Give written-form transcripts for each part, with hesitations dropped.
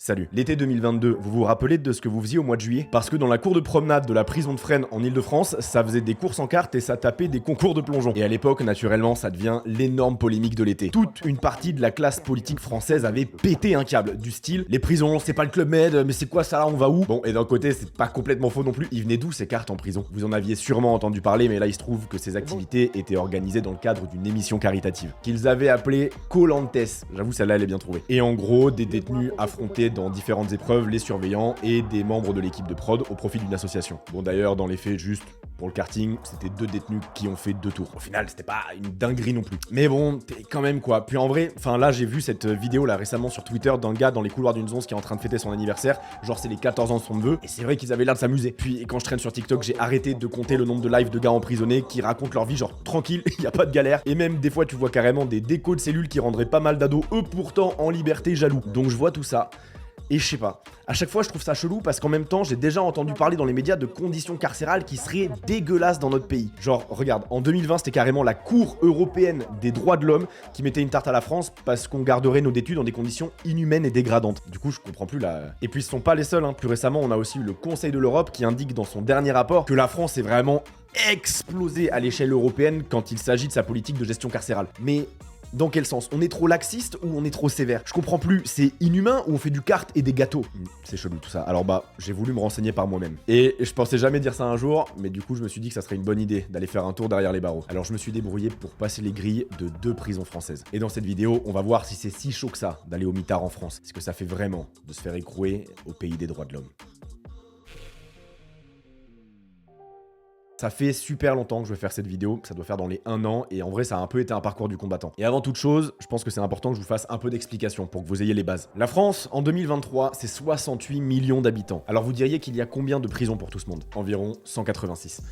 Salut. L'été 2022, vous vous rappelez de ce que vous faisiez au mois de juillet? Parce que dans la cour de promenade de la prison de Fresnes en Ile-de-France, ça faisait des courses en cartes et ça tapait des concours de plongeon. Et à l'époque, naturellement, ça devient l'énorme polémique de l'été. Toute une partie de la classe politique française avait pété un câble, du style les prisons, c'est pas le Club Med, mais c'est quoi ça là, on va où? Bon, et d'un côté, c'est pas complètement faux non plus, ils venaient d'où ces cartes en prison? Vous en aviez sûrement entendu parler, mais là il se trouve que ces activités étaient organisées dans le cadre d'une émission caritative, qu'ils avaient appelée Koh-Lantes. J'avoue, celle-là elle est bien trouvée. Et en gros, des détenus affrontés dans différentes épreuves, les surveillants et des membres de l'équipe de prod au profit d'une association. Bon d'ailleurs, dans les faits, juste pour le karting, c'était 2 détenus qui ont fait 2 tours. Au final, c'était pas une dinguerie non plus. Mais bon, t'es quand même quoi. Puis en vrai, enfin là, j'ai vu cette vidéo là récemment sur Twitter d'un gars dans les couloirs d'une zone qui est en train de fêter son anniversaire. Genre c'est les 14 ans de son neveu. Et c'est vrai qu'ils avaient l'air de s'amuser. Puis quand je traîne sur TikTok, j'ai arrêté de compter le nombre de lives de gars emprisonnés qui racontent leur vie genre tranquille, y a pas de galère. Et même des fois, tu vois carrément des décos de cellules qui rendraient pas mal d'ados, eux pourtant en liberté, jaloux. Donc je vois tout ça. Et je sais pas, à chaque fois je trouve ça chelou parce qu'en même temps j'ai déjà entendu parler dans les médias de conditions carcérales qui seraient dégueulasses dans notre pays. Genre regarde, en 2020 c'était carrément la Cour européenne des droits de l'homme qui mettait une tarte à la France parce qu'on garderait nos détenus dans des conditions inhumaines et dégradantes. Du coup je comprends plus la... Et puis ils sont pas les seuls, hein. Plus récemment on a aussi eu le Conseil de l'Europe qui indique dans son dernier rapport que la France est vraiment explosée à l'échelle européenne quand il s'agit de sa politique de gestion carcérale. Mais... dans quel sens? On est trop laxiste ou on est trop sévère? Je comprends plus, c'est inhumain ou on fait du kart et des gâteaux? C'est chelou tout ça. Alors bah, j'ai voulu me renseigner par moi-même. Et je pensais jamais dire ça un jour, mais du coup je me suis dit que ça serait une bonne idée d'aller faire un tour derrière les barreaux. Alors je me suis débrouillé pour passer les grilles de 2 prisons françaises. Et dans cette vidéo, on va voir si c'est si chaud que ça d'aller au mitard en France. Ce que ça fait vraiment de se faire écrouer au pays des droits de l'homme. Ça fait super longtemps que je vais faire cette vidéo, ça doit faire dans les 1 an, et en vrai ça a un peu été un parcours du combattant. Et avant toute chose, je pense que c'est important que je vous fasse un peu d'explication pour que vous ayez les bases. La France, en 2023, c'est 68 millions d'habitants. Alors vous diriez qu'il y a combien de prisons pour tout ce monde? Environ 186.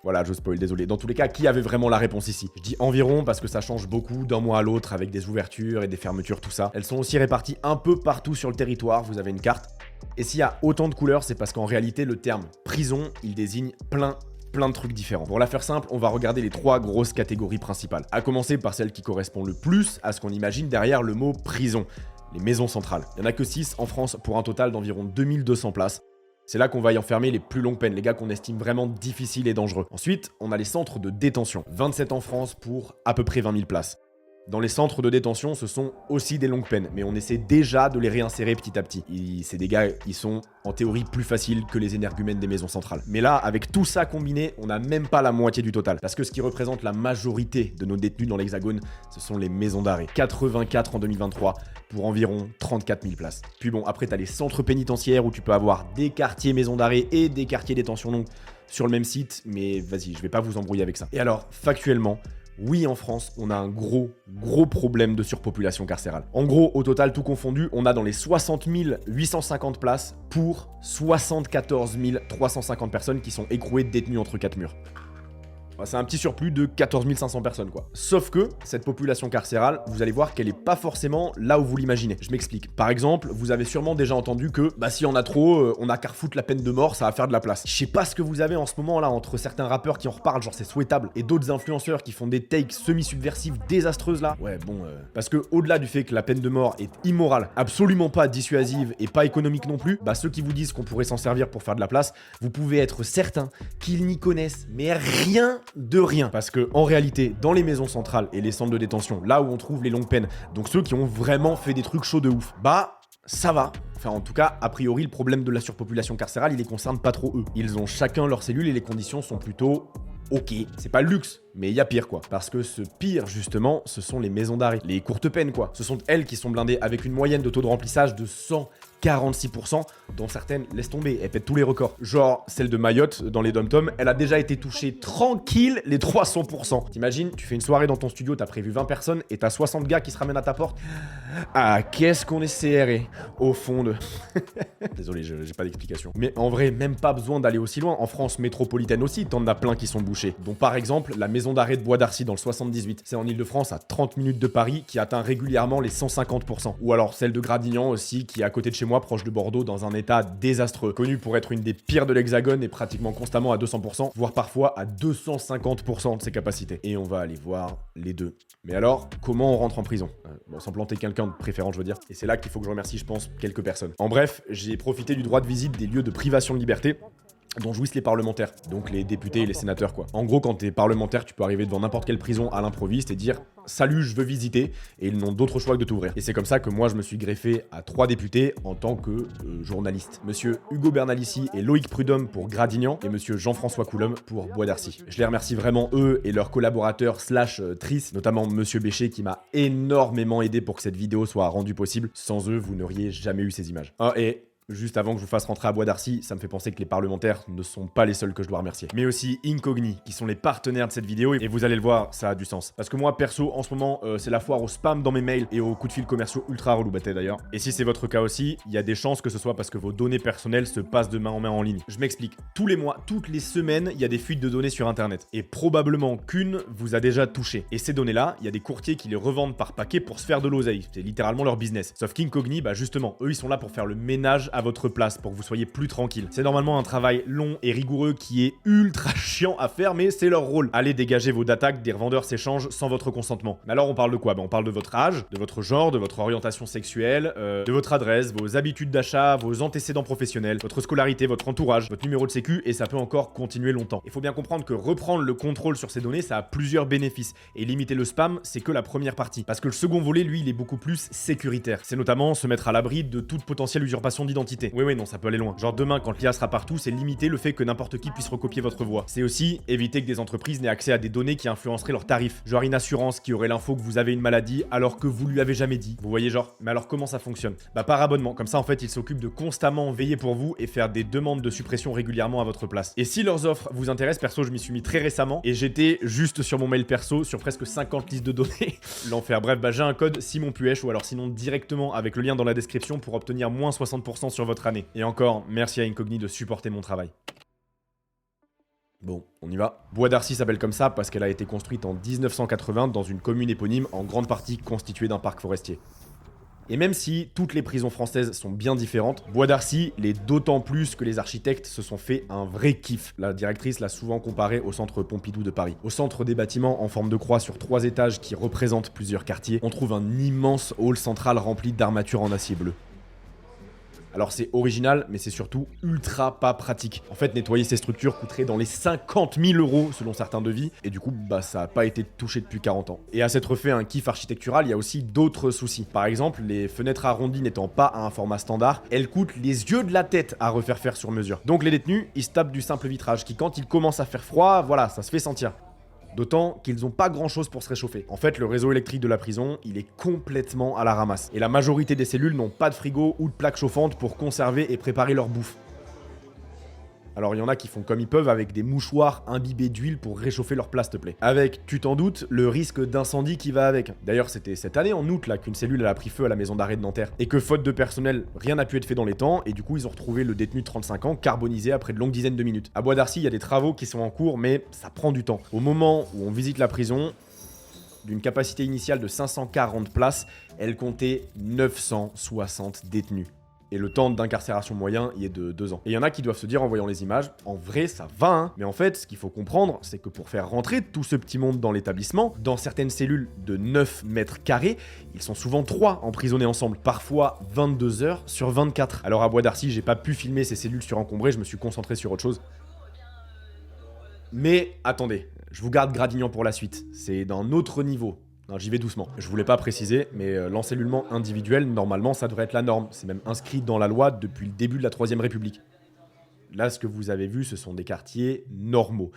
Voilà, je spoil, désolé. Dans tous les cas, qui avait vraiment la réponse ici? Je dis environ parce que ça change beaucoup d'un mois à l'autre avec des ouvertures et des fermetures, tout ça. Elles sont aussi réparties un peu partout sur le territoire, vous avez une carte. Et s'il y a autant de couleurs, c'est parce qu'en réalité, le terme prison, il désigne plein de trucs différents. Pour la faire simple, on va regarder les 3 grosses catégories principales. À commencer par celle qui correspond le plus à ce qu'on imagine derrière le mot prison, les maisons centrales. Il n'y en a que 6 en France pour un total d'environ 2200 places. C'est là qu'on va y enfermer les plus longues peines, les gars qu'on estime vraiment difficiles et dangereux. Ensuite, on a les centres de détention. 27 en France pour à peu près 20 000 places. Dans les centres de détention, ce sont aussi des longues peines, mais on essaie déjà de les réinsérer petit à petit. C'est des gars, ils sont en théorie plus faciles que les énergumènes des maisons centrales. Mais là, avec tout ça combiné, on n'a même pas la moitié du total. Parce que ce qui représente la majorité de nos détenus dans l'Hexagone, ce sont les maisons d'arrêt. 84 en 2023 pour environ 34 000 places. Puis bon, après t'as les centres pénitentiaires où tu peux avoir des quartiers maisons d'arrêt et des quartiers détention longue sur le même site, mais vas-y, je vais pas vous embrouiller avec ça. Et alors, factuellement, oui, en France, on a un gros problème de surpopulation carcérale. En gros, au total, tout confondu, on a dans les 60 850 places pour 74 350 personnes qui sont écrouées détenues entre 4 murs. C'est un petit surplus de 14 500 personnes, quoi. Sauf que, cette population carcérale, vous allez voir qu'elle est pas forcément là où vous l'imaginez. Je m'explique. Par exemple, vous avez sûrement déjà entendu que, bah si on a trop, on a qu'à refoutre la peine de mort, ça va faire de la place. Je sais pas ce que vous avez en ce moment là, entre certains rappeurs qui en reparlent, genre c'est souhaitable, et d'autres influenceurs qui font des takes semi-subversives désastreuses là. Ouais, bon, parce que au-delà du fait que la peine de mort est immorale, absolument pas dissuasive et pas économique non plus, bah ceux qui vous disent qu'on pourrait s'en servir pour faire de la place, vous pouvez être certain qu'ils n'y connaissent, mais rien de rien. Parce que en réalité, dans les maisons centrales et les centres de détention, là où on trouve les longues peines, donc ceux qui ont vraiment fait des trucs chauds de ouf, bah ça va. Enfin, en tout cas, a priori, le problème de la surpopulation carcérale, il les concerne pas trop eux. Ils ont chacun leurs cellules et les conditions sont plutôt ok. C'est pas le luxe, mais il y a pire quoi. Parce que ce pire, justement, ce sont les maisons d'arrêt. Les courtes peines quoi. Ce sont elles qui sont blindées avec une moyenne de taux de remplissage de 146%, dont certaines laissent tomber, elles pètent tous les records. Genre, celle de Mayotte, dans les dom-toms, elle a déjà été touchée tranquille les 300%. T'imagines, tu fais une soirée dans ton studio, t'as prévu 20 personnes, et t'as 60 gars qui se ramènent à ta porte. Ah, qu'est-ce qu'on est serré au fond de... Désolé, j'ai pas d'explication. Mais en vrai, même pas besoin d'aller aussi loin. En France métropolitaine aussi, t'en as plein qui sont bouchés. Dont par exemple, la maison d'arrêt de Bois d'Arcy dans le 78. C'est en Ile-de-France, à 30 minutes de Paris, qui atteint régulièrement les 150%. Ou alors celle de Gradignan aussi, qui est à côté de chez moi, moi proche de Bordeaux dans un état désastreux, connu pour être une des pires de l'Hexagone et pratiquement constamment à 200%, voire parfois à 250% de ses capacités. Et on va aller voir les deux. Mais alors, comment on rentre en prison? Bon, sans planter quelqu'un de préférent, je veux dire. Et c'est là qu'il faut que je remercie, je pense, quelques personnes. En bref, j'ai profité du droit de visite des lieux de privation de liberté dont jouissent les parlementaires, donc les députés et les sénateurs quoi. En gros, quand t'es parlementaire, tu peux arriver devant n'importe quelle prison à l'improviste et dire « Salut, je veux visiter » et ils n'ont d'autre choix que de t'ouvrir. Et c'est comme ça que moi je me suis greffé à 3 députés en tant que journaliste. Monsieur Hugo Bernalici et Loïc Prudhomme pour Gradignan et monsieur Jean-François Coulombe pour Bois d'Arcy. Je les remercie vraiment eux et leurs collaborateurs / tristes, notamment monsieur Bécher qui m'a énormément aidé pour que cette vidéo soit rendue possible. Sans eux, vous n'auriez jamais eu ces images. Ah, et juste avant que je vous fasse rentrer à Bois d'Arcy, ça me fait penser que les parlementaires ne sont pas les seuls que je dois remercier. Mais aussi Incogni, qui sont les partenaires de cette vidéo, et vous allez le voir, ça a du sens. Parce que moi, perso, en ce moment, c'est la foire au spam dans mes mails et aux coups de fil commerciaux ultra relou d'ailleurs. Et si c'est votre cas aussi, il y a des chances que ce soit parce que vos données personnelles se passent de main en main en ligne. Je m'explique. Tous les mois, toutes les semaines, il y a des fuites de données sur Internet. Et probablement qu'une vous a déjà touché. Et ces données-là, il y a des courtiers qui les revendent par paquet pour se faire de l'oseille. C'est littéralement leur business. Sauf qu'Incogni, bah justement, eux, ils sont là pour faire le ménage à votre place, pour que vous soyez plus tranquille. C'est normalement un travail long et rigoureux qui est ultra chiant à faire, mais c'est leur rôle. Allez dégager vos data que des revendeurs s'échangent sans votre consentement. Mais alors on parle de quoi? On parle de votre âge, de votre genre, de votre orientation sexuelle, de votre adresse, vos habitudes d'achat, vos antécédents professionnels, votre scolarité, votre entourage, votre numéro de sécu, et ça peut encore continuer longtemps. Il faut bien comprendre que reprendre le contrôle sur ces données, ça a plusieurs bénéfices. Et limiter le spam, c'est que la première partie. Parce que le second volet, lui, il est beaucoup plus sécuritaire. C'est notamment se mettre à l'abri de toute potentielle usurpation d'identité. Oui, non, ça peut aller loin. Genre demain, quand l'IA sera partout, c'est limiter le fait que n'importe qui puisse recopier votre voix. C'est aussi éviter que des entreprises n'aient accès à des données qui influenceraient leurs tarifs. Genre une assurance qui aurait l'info que vous avez une maladie alors que vous lui avez jamais dit. Vous voyez genre? Mais alors comment ça fonctionne? Bah par abonnement. Comme ça en fait, ils s'occupent de constamment veiller pour vous et faire des demandes de suppression régulièrement à votre place. Et si leurs offres vous intéressent, perso, je m'y suis mis très récemment et j'étais juste sur mon mail perso sur presque 50 listes de données. L'enfer. Bref, bah j'ai un code Simon Puech ou alors sinon directement avec le lien dans la description pour obtenir moins 60% sur votre année. Et encore, merci à Incogni de supporter mon travail. Bon, on y va. Bois d'Arcy s'appelle comme ça parce qu'elle a été construite en 1980 dans une commune éponyme en grande partie constituée d'un parc forestier. Et même si toutes les prisons françaises sont bien différentes, Bois d'Arcy l'est d'autant plus que les architectes se sont fait un vrai kiff. La directrice l'a souvent comparé au centre Pompidou de Paris. Au centre des bâtiments en forme de croix sur 3 étages qui représentent plusieurs quartiers, on trouve un immense hall central rempli d'armatures en acier bleu. Alors c'est original, mais c'est surtout ultra pas pratique. En fait, nettoyer ces structures coûterait dans les 50 000 € selon certains devis, et du coup, bah ça a pas été touché depuis 40 ans. Et à s'être fait un kiff architectural, il y a aussi d'autres soucis. Par exemple, les fenêtres arrondies n'étant pas à un format standard, elles coûtent les yeux de la tête à refaire faire sur mesure. Donc les détenus, ils se tapent du simple vitrage, qui quand il commence à faire froid, voilà, ça se fait sentir. D'autant qu'ils ont pas grand chose pour se réchauffer. En fait, le réseau électrique de la prison, il est complètement à la ramasse. Et la majorité des cellules n'ont pas de frigo ou de plaque chauffante pour conserver et préparer leur bouffe. Alors il y en a qui font comme ils peuvent avec des mouchoirs imbibés d'huile pour réchauffer leur plat, s'il te plaît. Avec, tu t'en doutes, le risque d'incendie qui va avec. D'ailleurs, c'était cette année en août là qu'une cellule elle a pris feu à la maison d'arrêt de Nanterre. Et que faute de personnel, rien n'a pu être fait dans les temps, et du coup ils ont retrouvé le détenu de 35 ans carbonisé après de longues dizaines de minutes. À Bois d'Arcy, il y a des travaux qui sont en cours, mais ça prend du temps. Au moment où on visite la prison, d'une capacité initiale de 540 places, elle comptait 960 détenus. Et le temps d'incarcération moyen y est de 2 ans. Et il y en a qui doivent se dire en voyant les images, en vrai ça va hein. Mais en fait, ce qu'il faut comprendre, c'est que pour faire rentrer tout ce petit monde dans l'établissement, dans certaines cellules de 9 mètres carrés, ils sont souvent 3 emprisonnés ensemble, parfois 22 heures sur 24. Alors à Bois d'Arcy, j'ai pas pu filmer ces cellules surencombrées, je me suis concentré sur autre chose. Mais attendez, je vous garde Gradignan pour la suite, c'est d'un autre niveau. Non, j'y vais doucement. Je voulais pas préciser, mais l'encellulement individuel, normalement, ça devrait être la norme. C'est même inscrit dans la loi depuis le début de la Troisième République. Là, ce que vous avez vu, ce sont des quartiers normaux.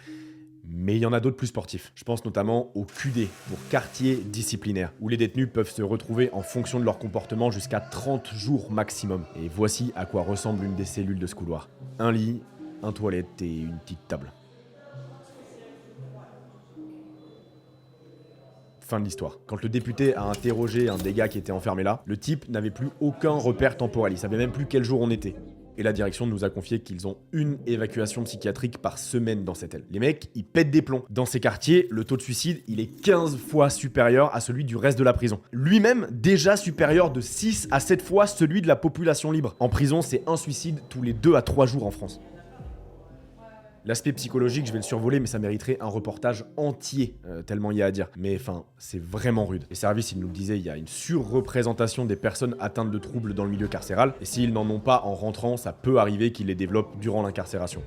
Mais il y en a d'autres plus sportifs. Je pense notamment au QD, pour quartier disciplinaire, où les détenus peuvent se retrouver en fonction de leur comportement jusqu'à 30 jours maximum. Et voici à quoi ressemble une des cellules de ce couloir. Un lit, un toilette et une petite table. Fin de l'histoire. Quand le député a interrogé un des gars qui était enfermé là, le type n'avait plus aucun repère temporel, il savait même plus quel jour on était. et la direction nous a confié qu'ils ont une évacuation psychiatrique par semaine dans cette aile. Les mecs, ils pètent des plombs. Dans ces quartiers, le taux de suicide, il est 15 fois supérieur à celui du reste de la prison. Lui-même, déjà supérieur de 6 à 7 fois celui de la population libre. En prison, c'est un suicide tous les 2 à 3 jours en France. L'aspect psychologique, je vais le survoler, mais ça mériterait un reportage entier, tellement il y a à dire. Mais enfin, c'est vraiment rude. Les services, ils nous le disaient, il y a une surreprésentation des personnes atteintes de troubles dans le milieu carcéral, et s'ils n'en ont pas en rentrant, ça peut arriver qu'ils les développent durant l'incarcération.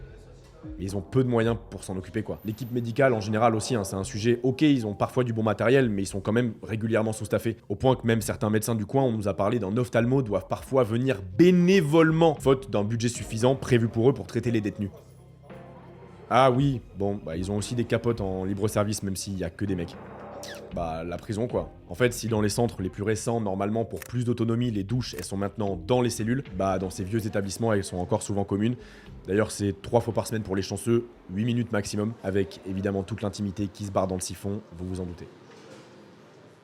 Mais ils ont peu de moyens pour s'en occuper, quoi. L'équipe médicale, en général aussi, hein, c'est un sujet, ok, ils ont parfois du bon matériel, mais ils sont quand même régulièrement sous-staffés. Au point que même certains médecins du coin, on nous a parlé d'un ophtalmo, doivent parfois venir bénévolement, faute d'un budget suffisant prévu pour eux pour traiter les détenus. Ah oui, bon, bah ils ont aussi des capotes en libre-service, même s'il y a que des mecs. Bah, la prison, quoi. En fait, si dans les centres les plus récents, normalement, pour plus d'autonomie, les douches, elles sont maintenant dans les cellules, bah, dans ces vieux établissements, elles sont encore souvent communes. D'ailleurs, c'est 3 fois par semaine pour les chanceux, 8 minutes maximum, avec évidemment toute l'intimité qui se barre dans le siphon, vous vous en doutez.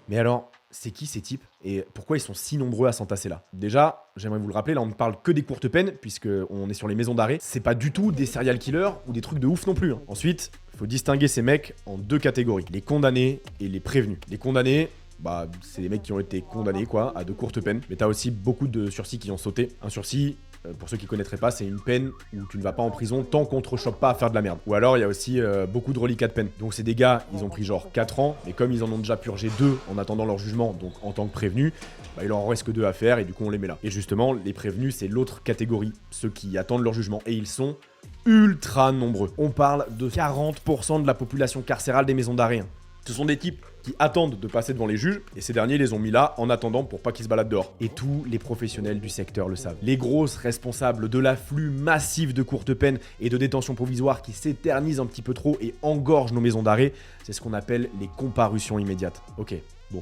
Mais alors, c'est qui ces types et pourquoi ils sont si nombreux à s'entasser là? Déjà, j'aimerais vous le rappeler, là on ne parle que des courtes peines, puisqu'on est sur les maisons d'arrêt. C'est pas du tout des serial killers ou des trucs de ouf non plus. Hein. Ensuite, il faut distinguer ces mecs en 2 catégories, les condamnés et les prévenus. Les condamnés, bah c'est des mecs qui ont été condamnés quoi, à de courtes peines, mais t'as aussi beaucoup de sursis qui ont sauté. Un sursis, pour ceux qui connaîtraient pas, c'est une peine où tu ne vas pas en prison tant qu'on te rechoppe pas à faire de la merde. Ou alors il y a aussi beaucoup de reliquats de peine. Donc c'est des gars, ils ont pris genre 4 ans, mais comme ils en ont déjà purgé 2 en attendant leur jugement, donc en tant que prévenus, bah, il leur en reste que 2 à faire et du coup on les met là. Et justement, les prévenus, c'est l'autre catégorie, ceux qui attendent leur jugement. Et ils sont ultra nombreux. On parle de 40% de la population carcérale des maisons d'arrêt. Hein. Ce sont des types qui attendent de passer devant les juges, et ces derniers les ont mis là en attendant pour pas qu'ils se baladent dehors. Et tous les professionnels du secteur le savent. Les grosses responsables de l'afflux massif de courtes peines et de détention provisoire qui s'éternisent un petit peu trop et engorgent nos maisons d'arrêt, c'est ce qu'on appelle les comparutions immédiates. Ok, bon.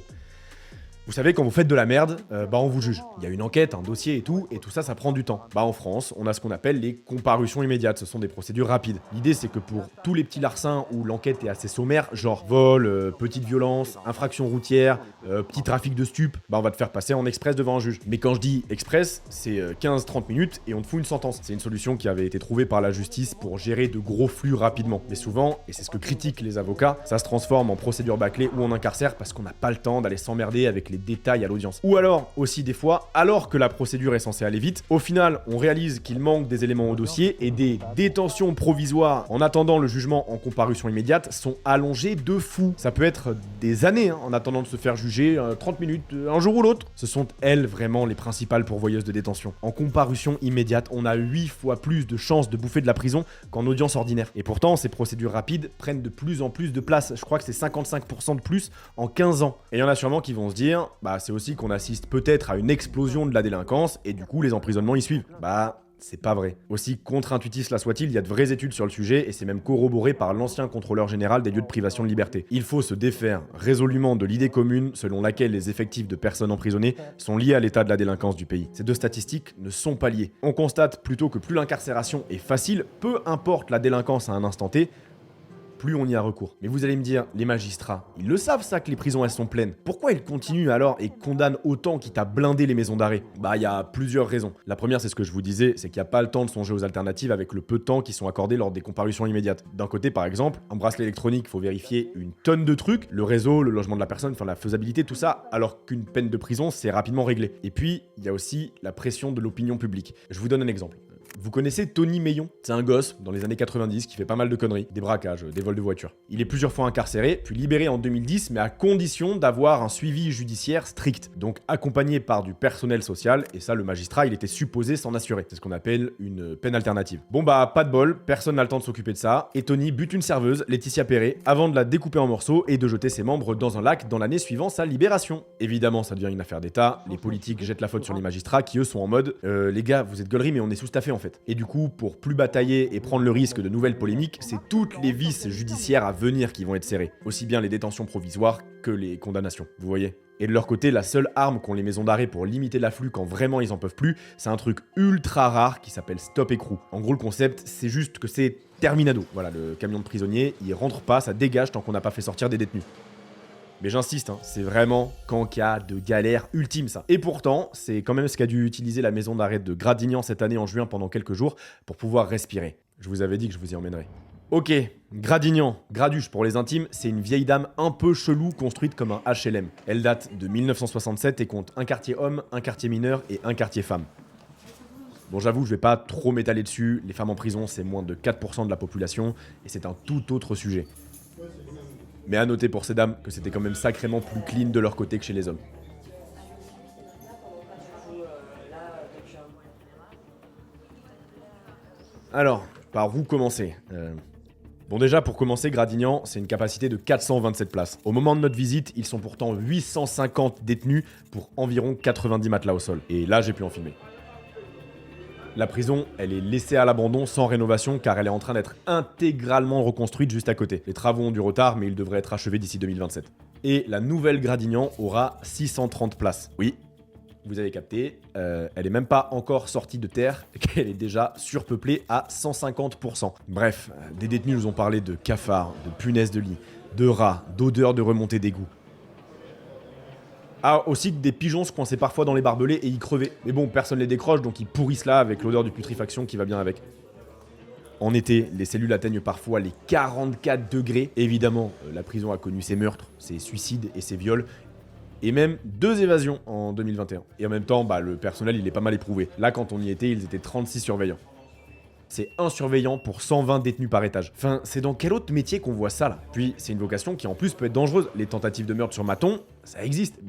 Vous savez, quand vous faites de la merde, bah on vous juge. Il y a une enquête, un dossier et tout ça, ça prend du temps. Bah en France, on a ce qu'on appelle les comparutions immédiates, ce sont des procédures rapides. L'idée, c'est que pour tous les petits larcins où l'enquête est assez sommaire, genre vol, petite violence, infraction routière, petit trafic de stupes, bah on va te faire passer en express devant un juge. Mais quand je dis express, c'est 15-30 minutes et on te fout une sentence. C'est une solution qui avait été trouvée par la justice pour gérer de gros flux rapidement. Mais souvent, et c'est ce que critiquent les avocats, ça se transforme en procédure bâclée ou on incarcère parce qu'on n'a pas le temps d'aller s'emmerder avec les détails à l'audience. Ou alors, aussi des fois, alors que la procédure est censée aller vite, au final, on réalise qu'il manque des éléments au dossier et des détentions provisoires en attendant le jugement en comparution immédiate sont allongées de fou. Ça peut être des années hein, en attendant de se faire juger, 30 minutes, un jour ou l'autre. Ce sont elles vraiment les principales pourvoyeuses de détention. En comparution immédiate, on a 8 fois plus de chances de bouffer de la prison qu'en audience ordinaire. Et pourtant, ces procédures rapides prennent de plus en plus de place. Je crois que c'est 55% de plus en 15 ans. Et il y en a sûrement qui vont se dire, bah c'est aussi qu'on assiste peut-être à une explosion de la délinquance et du coup les emprisonnements y suivent. Bah c'est pas vrai. Aussi contre-intuitif cela soit-il, il y a de vraies études sur le sujet et c'est même corroboré par l'ancien contrôleur général des lieux de privation de liberté. Il faut se défaire résolument de l'idée commune selon laquelle les effectifs de personnes emprisonnées sont liés à l'état de la délinquance du pays. Ces deux statistiques ne sont pas liées. On constate plutôt que plus l'incarcération est facile, peu importe la délinquance à un instant T, plus on y a recours. Mais vous allez me dire, les magistrats, ils le savent ça que les prisons elles sont pleines. Pourquoi ils continuent alors et condamnent autant quitte à blinder les maisons d'arrêt? Bah il y a plusieurs raisons. La première c'est ce que je vous disais, c'est qu'il n'y a pas le temps de songer aux alternatives avec le peu de temps qui sont accordés lors des comparutions immédiates. D'un côté par exemple, un bracelet électronique, faut vérifier une tonne de trucs, le réseau, le logement de la personne, enfin la faisabilité, tout ça, alors qu'une peine de prison c'est rapidement réglé. Et puis, il y a aussi la pression de l'opinion publique. Je vous donne un exemple. Vous connaissez Tony Meillon? C'est un gosse dans les années 90 qui fait pas mal de conneries, des braquages, des vols de voitures. Il est plusieurs fois incarcéré, puis libéré en 2010, mais à condition d'avoir un suivi judiciaire strict, donc accompagné par du personnel social, et ça le magistrat il était supposé s'en assurer. C'est ce qu'on appelle une peine alternative. Bon bah pas de bol, personne n'a le temps de s'occuper de ça, et Tony bute une serveuse, Laetitia Perret, avant de la découper en morceaux et de jeter ses membres dans un lac dans l'année suivant sa libération. Évidemment ça devient une affaire d'État, les politiques jettent la faute sur les magistrats qui eux sont en mode les gars vous êtes gaulerie mais on est sous-staffé en fait. Et du coup, pour plus batailler et prendre le risque de nouvelles polémiques, c'est toutes les vices judiciaires à venir qui vont être serrées. Aussi bien les détentions provisoires que les condamnations, vous voyez. Et de leur côté, la seule arme qu'ont les maisons d'arrêt pour limiter l'afflux quand vraiment ils en peuvent plus, c'est un truc ultra rare qui s'appelle stop écrou. En gros, le concept, c'est juste que c'est terminado. Voilà, le camion de prisonniers, il rentre pas, ça dégage tant qu'on n'a pas fait sortir des détenus. Mais j'insiste, hein, c'est vraiment qu'en cas de galère ultime ça. Et pourtant, c'est quand même ce qu'a dû utiliser la maison d'arrêt de Gradignan cette année en juin pendant quelques jours pour pouvoir respirer. Je vous avais dit que je vous y emmènerais. Ok, Gradignan, Graduche pour les intimes, c'est une vieille dame un peu chelou construite comme un HLM. Elle date de 1967 et compte un quartier homme, un quartier mineur et un quartier femme. Bon, j'avoue, je vais pas trop m'étaler dessus, les femmes en prison c'est moins de 4% de la population et c'est un tout autre sujet. Mais à noter pour ces dames que c'était quand même sacrément plus clean de leur côté que chez les hommes. Alors, par où commencer Bon déjà, pour commencer, Gradignan, c'est une capacité de 427 places. Au moment de notre visite, ils sont pourtant 850 détenus pour environ 90 matelas au sol. Et là, j'ai pu en filmer. La prison, elle est laissée à l'abandon sans rénovation car elle est en train d'être intégralement reconstruite juste à côté. Les travaux ont du retard mais ils devraient être achevés d'ici 2027. Et la nouvelle Gradignan aura 630 places. Oui, vous avez capté, elle est même pas encore sortie de terre et qu'elle est déjà surpeuplée à 150%. Bref, des détenus nous ont parlé de cafards, de punaises de lit, de rats, d'odeurs de remontée d'égout. Ah, aussi que des pigeons se coinçaient parfois dans les barbelés et y crevaient. Mais bon, personne les décroche, donc ils pourrissent là avec l'odeur de putréfaction qui va bien avec. En été, les cellules atteignent parfois les 44 degrés. Évidemment, la prison a connu ses meurtres, ses suicides et ses viols. Et même 2 évasions en 2021. Et en même temps, le personnel, il est pas mal éprouvé. Là, quand on y était, ils étaient 36 surveillants. C'est un surveillant pour 120 détenus par étage. Enfin, c'est dans quel autre métier qu'on voit ça là? Puis, c'est une vocation qui en plus peut être dangereuse. Les tentatives de meurtre sur Maton, ça existe.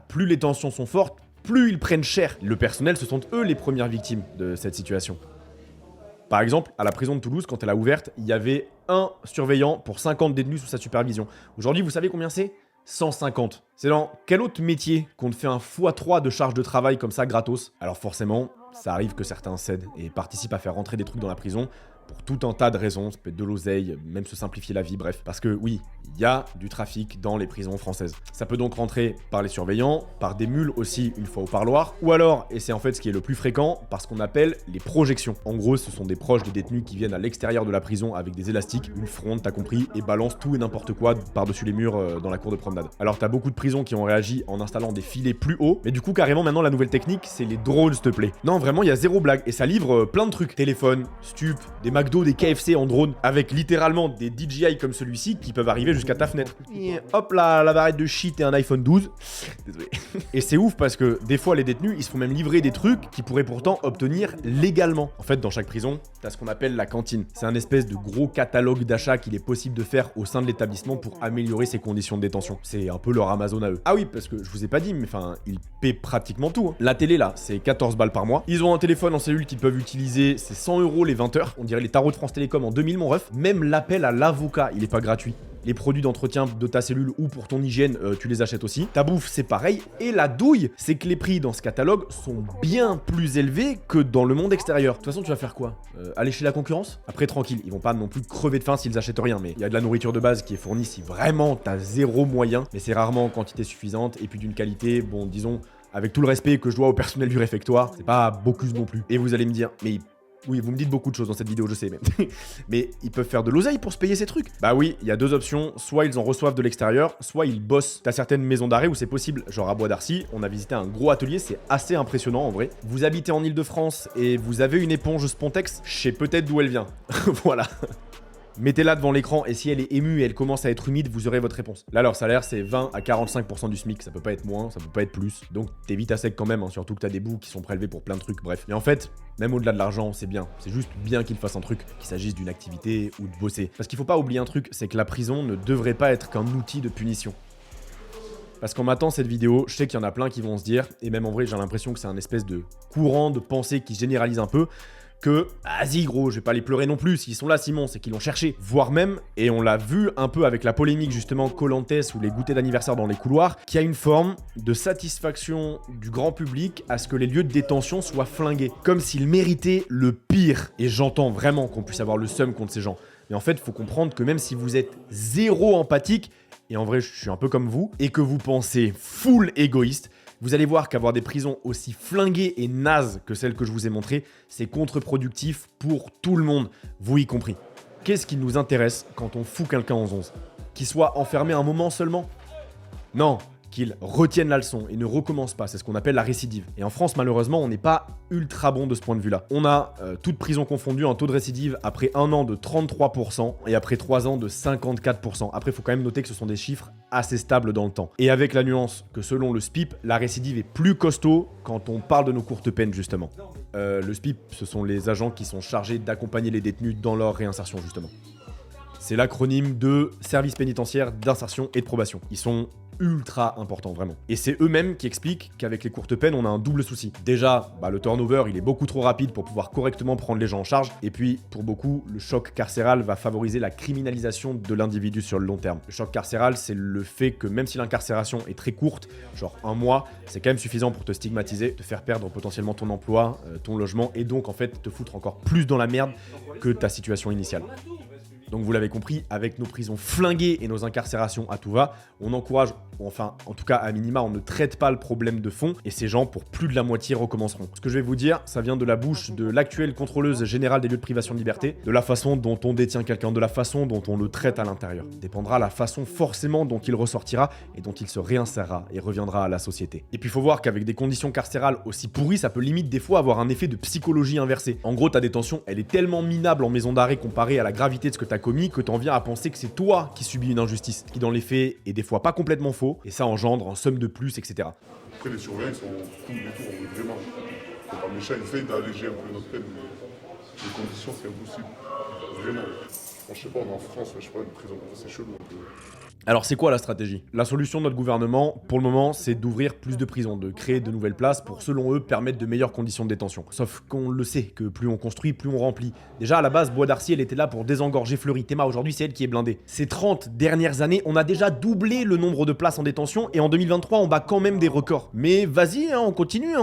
Plus les tensions sont fortes, plus ils prennent cher. Le personnel, ce sont eux les premières victimes de cette situation. Par exemple, à la prison de Toulouse, quand elle a ouverte, il y avait un surveillant pour 50 détenus sous sa supervision. Aujourd'hui, vous savez combien c'est? 150. C'est dans quel autre métier qu'on te fait un x3 de charge de travail comme ça gratos? Alors forcément, ça arrive que certains cèdent et participent à faire rentrer des trucs dans la prison pour tout un tas de raisons, ça peut être de l'oseille, même se simplifier la vie, bref. Parce que oui, il y a du trafic dans les prisons françaises. Ça peut donc rentrer par les surveillants, par des mules aussi une fois au parloir, ou alors, et c'est en fait ce qui est le plus fréquent, par ce qu'on appelle les projections. En gros, ce sont des proches des détenus qui viennent à l'extérieur de la prison avec des élastiques, une fronde, t'as compris, et balancent tout et n'importe quoi par-dessus les murs dans la cour de promenade. Alors t'as beaucoup de prisons qui ont réagi en installant des filets plus hauts, mais du coup carrément maintenant la nouvelle technique, c'est les drones s'il te plaît. Non vraiment, il y a zéro blague, et ça livre plein de trucs. Téléphone, stup, des McDo, des KFC en drone, avec littéralement des DJI comme celui-ci qui peuvent arriver jusqu'à ta fenêtre. Et hop là, la barrette de shit et un iPhone 12. Désolé. Et c'est ouf parce que des fois les détenus, ils se font même livrer des trucs qu'ils pourraient pourtant obtenir légalement. En fait, dans chaque prison, t'as ce qu'on appelle la cantine. C'est un espèce de gros catalogue d'achats qu'il est possible de faire au sein de l'établissement pour améliorer ses conditions de détention. C'est un peu leur Amazon à eux. Ah oui, parce que je vous ai pas dit, mais enfin, ils paient pratiquement tout. Hein. La télé là, c'est 14 balles par mois. Ils ont un téléphone en cellule qu'ils peuvent utiliser, c'est 100 € les 20 heures. On dirait les tarots de France Télécom en 2000, mon ref. Même l'appel à l'avocat, il est pas gratuit. Les produits d'entretien de ta cellule ou pour ton hygiène, tu les achètes aussi. Ta bouffe, c'est pareil. Et la douille, c'est que les prix dans ce catalogue sont bien plus élevés que dans le monde extérieur. De toute façon, tu vas faire quoi? Aller chez la concurrence? Après, tranquille, ils vont pas non plus crever de faim s'ils achètent rien, mais il y a de la nourriture de base qui est fournie si vraiment t'as zéro moyen. Mais c'est rarement en quantité suffisante et puis d'une qualité, bon, disons, avec tout le respect que je dois au personnel du réfectoire, c'est pas Bocuse non plus. Et vous allez me dire, mais oui, vous me dites beaucoup de choses dans cette vidéo, je sais, mais ils peuvent faire de l'oseille pour se payer ces trucs. Bah oui, il y a 2 options, soit ils en reçoivent de l'extérieur, soit ils bossent. T'as certaines maisons d'arrêt où c'est possible, genre à Bois d'Arcy, on a visité un gros atelier, c'est assez impressionnant en vrai. Vous habitez en Ile-de-France et vous avez une éponge Spontex, je sais peut-être d'où elle vient. Voilà. Mettez-la devant l'écran et si elle est émue et elle commence à être humide, vous aurez votre réponse. Là, leur salaire, c'est 20 à 45% du SMIC. Ça peut pas être moins, ça peut pas être plus. Donc, t'es vite à sec quand même, hein, surtout que t'as des bouts qui sont prélevés pour plein de trucs, bref. Mais en fait, même au-delà de l'argent, c'est bien. C'est juste bien qu'ils fassent un truc, qu'il s'agisse d'une activité ou de bosser. Parce qu'il faut pas oublier un truc, c'est que la prison ne devrait pas être qu'un outil de punition. Parce qu'en m'attendant cette vidéo, je sais qu'il y en a plein qui vont se dire, et même en vrai, j'ai l'impression que c'est un espèce de courant de pensée qui généralise un peu, que vas-y gros, je vais pas les pleurer non plus, s'ils sont là Simon, c'est qu'ils l'ont cherché. Voire même, et on l'a vu un peu avec la polémique justement Koh-Lantès ou les goûters d'anniversaire dans les couloirs, qu'il y a une forme de satisfaction du grand public à ce que les lieux de détention soient flingués. Comme s'ils méritaient le pire. Et j'entends vraiment qu'on puisse avoir le seum contre ces gens. Mais en fait, faut comprendre que même si vous êtes zéro empathique, et en vrai je suis un peu comme vous, et que vous pensez full égoïste, vous allez voir qu'avoir des prisons aussi flinguées et nazes que celles que je vous ai montrées, c'est contre-productif pour tout le monde, vous y compris. Qu'est-ce qui nous intéresse quand on fout quelqu'un en 11? Qu'il soit enfermé un moment seulement? Non, qu'ils retiennent la leçon et ne recommencent pas. C'est ce qu'on appelle la récidive. Et en France, malheureusement, on n'est pas ultra bon de ce point de vue-là. On a, toute prison confondue, un taux de récidive après 1 an de 33% et après 3 ans de 54%. Après, il faut quand même noter que ce sont des chiffres assez stables dans le temps. Et avec la nuance que selon le SPIP, la récidive est plus costaud quand on parle de nos courtes peines, justement. Le SPIP, ce sont les agents qui sont chargés d'accompagner les détenus dans leur réinsertion, justement. C'est l'acronyme de Service pénitentiaire d'insertion et de probation. Ils sont ultra importants, vraiment. Et c'est eux-mêmes qui expliquent qu'avec les courtes peines, on a un double souci. Déjà, le turnover, il est beaucoup trop rapide pour pouvoir correctement prendre les gens en charge. Et puis, pour beaucoup, le choc carcéral va favoriser la criminalisation de l'individu sur le long terme. Le choc carcéral, c'est le fait que même si l'incarcération est très courte, genre 1 mois, c'est quand même suffisant pour te stigmatiser, te faire perdre potentiellement ton emploi, ton logement, et donc en fait te foutre encore plus dans la merde que ta situation initiale. Donc vous l'avez compris, avec nos prisons flinguées et nos incarcérations à tout va, on encourage, enfin en tout cas à minima, on ne traite pas le problème de fond et ces gens pour plus de la moitié recommenceront. Ce que je vais vous dire, ça vient de la bouche de l'actuelle contrôleuse générale des lieux de privation de liberté, de la façon dont on détient quelqu'un, de la façon dont on le traite à l'intérieur. Dépendra la façon forcément dont il ressortira et dont il se réinsérera et reviendra à la société. Et puis il faut voir qu'avec des conditions carcérales aussi pourries, ça peut limite des fois avoir un effet de psychologie inversée. En gros, ta détention, elle est tellement minable en maison d'arrêt comparée à la gravité de ce que t'as commis que t'en viens à penser que c'est toi qui subis une injustice, ce qui dans les faits est des fois pas complètement faux, et ça engendre un somme de plus, etc. Après les surveillants ils sont cool et tout, vraiment. Faut pas méchant, ils essayent d'alléger un peu notre peine, mais les conditions c'est impossible. Vraiment. Bon, je sais pas, on est en France, je sais pas, une prison, c'est chelou un peu. Alors c'est quoi la stratégie? La solution de notre gouvernement, pour le moment, c'est d'ouvrir plus de prisons, de créer de nouvelles places pour, selon eux, permettre de meilleures conditions de détention. Sauf qu'on le sait, que plus on construit, plus on remplit. Déjà, à la base, Bois d'Arcy, elle était là pour désengorger Fleury. Théma, aujourd'hui, c'est elle qui est blindée. Ces 30 dernières années, on a déjà doublé le nombre de places en détention, et en 2023, on bat quand même des records. Mais vas-y, on continue.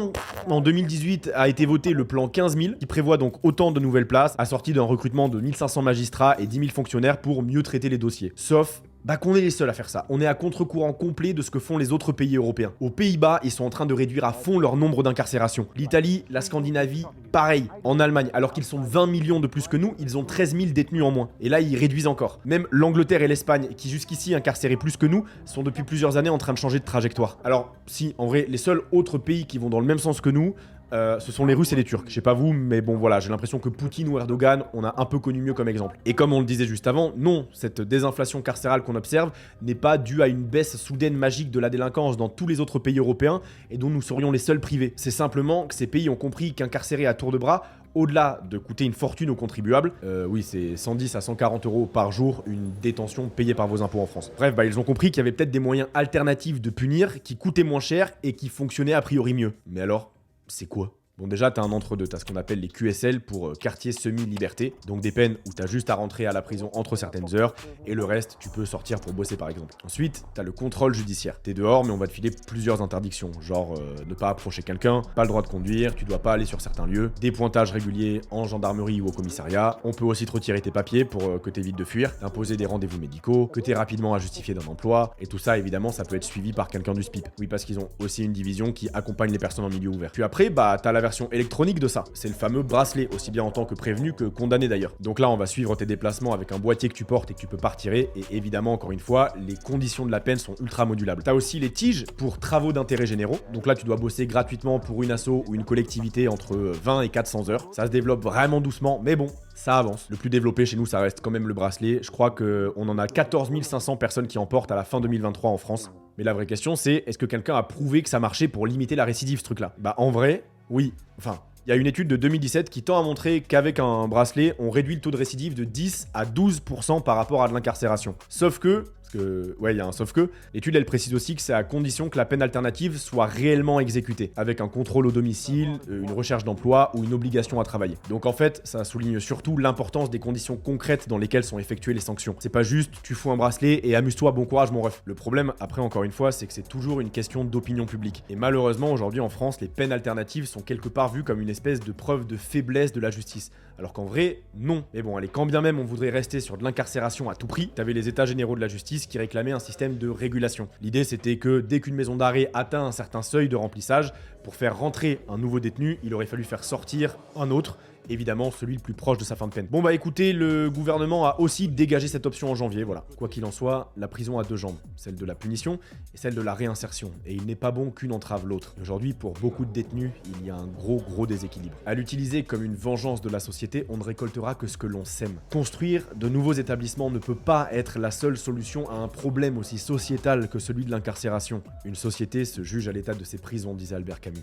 En 2018 a été voté le plan 15 000, qui prévoit donc autant de nouvelles places, assorti d'un recrutement de 1500 magistrats et 10 000 fonctionnaires pour mieux traiter les dossiers. Sauf qu'on est les seuls à faire ça. On est à contre-courant complet de ce que font les autres pays européens. Aux Pays-Bas, ils sont en train de réduire à fond leur nombre d'incarcérations. L'Italie, la Scandinavie, pareil. En Allemagne, alors qu'ils sont 20 millions de plus que nous, ils ont 13 000 détenus en moins. Et là, ils réduisent encore. Même l'Angleterre et l'Espagne, qui jusqu'ici incarcéraient plus que nous, sont depuis plusieurs années en train de changer de trajectoire. Alors, si, en vrai, les seuls autres pays qui vont dans le même sens que nous, ce sont les Russes et les Turcs. Je sais pas vous, mais bon voilà, j'ai l'impression que Poutine ou Erdogan, on a un peu connu mieux comme exemple. Et comme on le disait juste avant, non, cette désinflation carcérale qu'on observe n'est pas due à une baisse soudaine magique de la délinquance dans tous les autres pays européens et dont nous serions les seuls privés. C'est simplement que ces pays ont compris qu'incarcérer à tour de bras, au-delà de coûter une fortune aux contribuables, oui c'est 110 à 140 euros par jour une détention payée par vos impôts en France. Bref, ils ont compris qu'il y avait peut-être des moyens alternatifs de punir qui coûtaient moins cher et qui fonctionnaient a priori mieux. Mais alors, c'est quoi? Bon déjà t'as un entre-deux, t'as ce qu'on appelle les QSL pour quartier semi-liberté, donc des peines où t'as juste à rentrer à la prison entre certaines heures, et le reste tu peux sortir pour bosser par exemple. Ensuite t'as le contrôle judiciaire, t'es dehors mais on va te filer plusieurs interdictions, genre ne pas approcher quelqu'un, pas le droit de conduire, tu dois pas aller sur certains lieux, des pointages réguliers en gendarmerie ou au commissariat, on peut aussi te retirer tes papiers pour que t'évites de fuir, t'imposer des rendez-vous médicaux, que t'aies rapidement à justifier d'un emploi, et tout ça évidemment ça peut être suivi par quelqu'un du SPIP. Oui parce qu'ils ont aussi une division qui accompagne les personnes en milieu ouvert. Puis après t'as la version électronique de ça. C'est le fameux bracelet, aussi bien en tant que prévenu que condamné d'ailleurs. Donc là, on va suivre tes déplacements avec un boîtier que tu portes et que tu peux pas retirer. Et évidemment, encore une fois, les conditions de la peine sont ultra modulables. T'as aussi les tiges pour travaux d'intérêt généraux. Donc là, tu dois bosser gratuitement pour une asso ou une collectivité entre 20 et 400 heures. Ça se développe vraiment doucement, mais bon, ça avance. Le plus développé chez nous, ça reste quand même le bracelet. Je crois qu'on en a 14 500 personnes qui en portent à la fin 2023 en France. Mais la vraie question, c'est est-ce que quelqu'un a prouvé que ça marchait pour limiter la récidive, ce truc-là? En vrai, oui. Enfin, il y a une étude de 2017 qui tend à montrer qu'avec un bracelet, on réduit le taux de récidive de 10 à 12% par rapport à de l'incarcération. Sauf que, il y a un sauf que, l'étude elle précise aussi que c'est à condition que la peine alternative soit réellement exécutée, avec un contrôle au domicile, une recherche d'emploi ou une obligation à travailler. Donc en fait, ça souligne surtout l'importance des conditions concrètes dans lesquelles sont effectuées les sanctions. C'est pas juste, tu fous un bracelet et amuse-toi, bon courage mon ref. Le problème, après encore une fois, c'est que c'est toujours une question d'opinion publique. Et malheureusement, aujourd'hui en France, les peines alternatives sont quelque part vues comme une espèce de preuve de faiblesse de la justice. Alors qu'en vrai, non. Mais bon, allez, quand bien même on voudrait rester sur de l'incarcération à tout prix, t'avais les états généraux de la justice qui réclamaient un système de régulation. L'idée c'était que dès qu'une maison d'arrêt atteint un certain seuil de remplissage, pour faire rentrer un nouveau détenu, il aurait fallu faire sortir un autre, évidemment celui le plus proche de sa fin de peine. Bon bah écoutez, le gouvernement a aussi dégagé cette option en janvier, voilà. Quoi qu'il en soit, la prison a deux jambes, celle de la punition et celle de la réinsertion, et il n'est pas bon qu'une entrave l'autre. Aujourd'hui, pour beaucoup de détenus, il y a un gros déséquilibre. À l'utiliser comme une vengeance de la société, on ne récoltera que ce que l'on sème. Construire de nouveaux établissements ne peut pas être la seule solution à un problème aussi sociétal que celui de l'incarcération. Une société se juge à l'état de ses prisons, disait Albert Camus.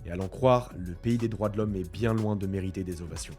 Et à l'en croire, le pays des droits de l'homme est bien loin de mériter des ovations.